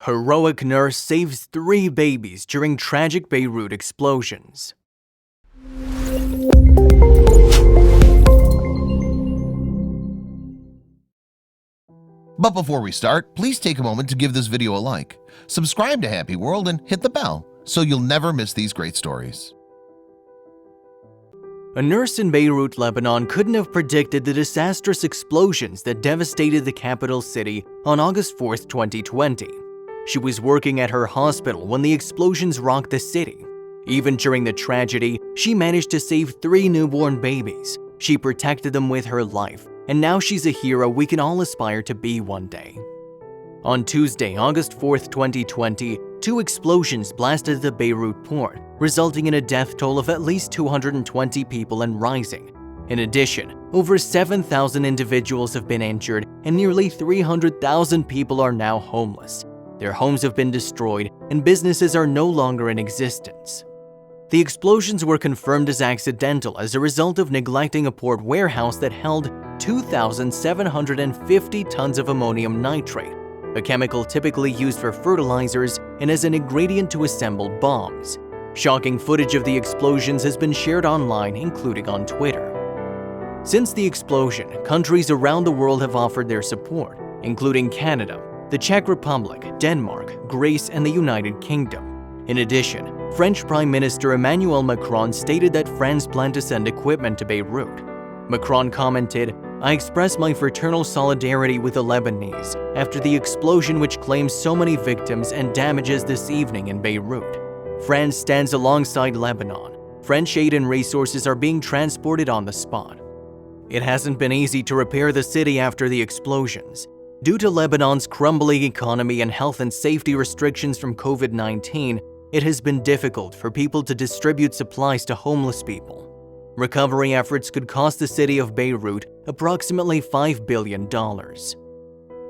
Heroic nurse saves 3 babies during tragic Beirut explosions. But before we start, please take a moment to give this video a like, subscribe to HappyWorld, and hit the bell so you'll never miss these great stories. A nurse in Beirut, Lebanon couldn't have predicted the disastrous explosions that devastated the capital city on August 4, 2020. She was working at her hospital when the explosions rocked the city. Even during the tragedy, she managed to save 3 newborn babies. She protected them with her life, and now she's a hero we can all aspire to be one day. On Tuesday, August 4, 2020, 2 explosions blasted the Beirut port, resulting in a death toll of at least 220 people and rising. In addition, over 7,000 individuals have been injured and nearly 300,000 people are now homeless. Their homes have been destroyed and businesses are no longer in existence. The explosions were confirmed as accidental as a result of neglecting a port warehouse that held 2,750 tons of ammonium nitrate, a chemical typically used for fertilizers and as an ingredient to assemble bombs. Shocking footage of the explosions has been shared online, including on Twitter. Since the explosion, countries around the world have offered their support, including Canada, the Czech Republic, Denmark, Greece, and the United Kingdom. In addition, French Prime Minister Emmanuel Macron stated that France planned to send equipment to Beirut. Macron commented, "I express my fraternal solidarity with the Lebanese after the explosion which claims so many victims and damages this evening in Beirut. France stands alongside Lebanon. French aid and resources are being transported on the spot." It hasn't been easy to repair the city after the explosions. Due to Lebanon's crumbling economy and health and safety restrictions from COVID-19, it has been difficult for people to distribute supplies to homeless people. Recovery efforts could cost the city of Beirut approximately $5 billion.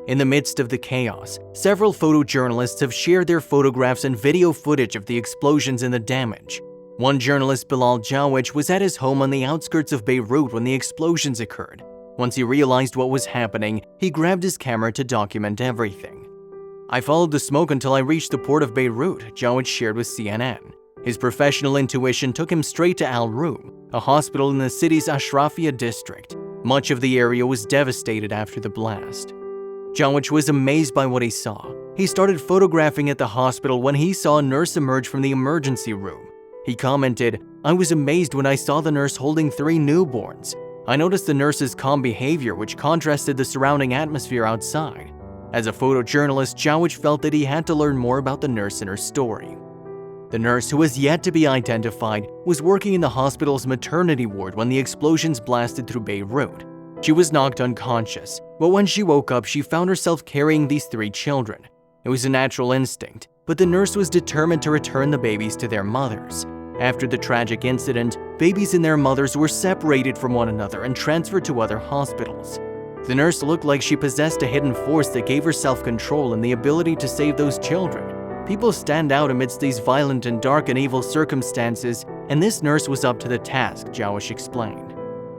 In the midst of the chaos, several photojournalists have shared their photographs and video footage of the explosions and the damage. One journalist, Bilal Jawich, was at his home on the outskirts of Beirut when the explosions occurred. Once he realized what was happening, he grabbed his camera to document everything. "I followed the smoke until I reached the port of Beirut," Jawich shared with CNN. His professional intuition took him straight to Al Room, a hospital in the city's Ashrafia district. Much of the area was devastated after the blast. Jawich was amazed by what he saw. He started photographing at the hospital when he saw a nurse emerge from the emergency room. He commented, "I was amazed when I saw the nurse holding 3 newborns. I noticed the nurse's calm behavior, which contrasted the surrounding atmosphere outside." As a photojournalist, Jawich felt that he had to learn more about the nurse and her story. The nurse, who has yet to be identified, was working in the hospital's maternity ward when the explosions blasted through Beirut. She was knocked unconscious, but when she woke up, she found herself carrying these 3 children. It was a natural instinct, but the nurse was determined to return the babies to their mothers. After the tragic incident, babies and their mothers were separated from one another and transferred to other hospitals. The nurse looked like she possessed a hidden force that gave her self-control and the ability to save those children. People stand out amidst these violent and dark and evil circumstances, and this nurse was up to the task, Jawich explained.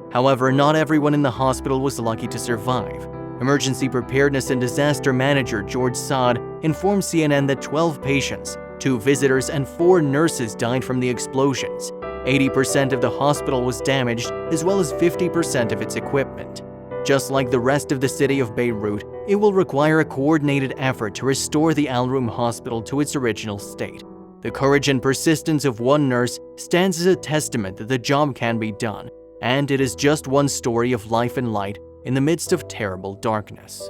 However, not everyone in the hospital was lucky to survive. Emergency Preparedness and Disaster Manager George Saad informed CNN that 12 patients, 2 visitors, and 4 nurses died from the explosions. 80% of the hospital was damaged, as well as 50% of its equipment. Just like the rest of the city of Beirut, it will require a coordinated effort to restore the Al Room Hospital to its original state. The courage and persistence of one nurse stands as a testament that the job can be done, and it is just one story of life and light in the midst of terrible darkness.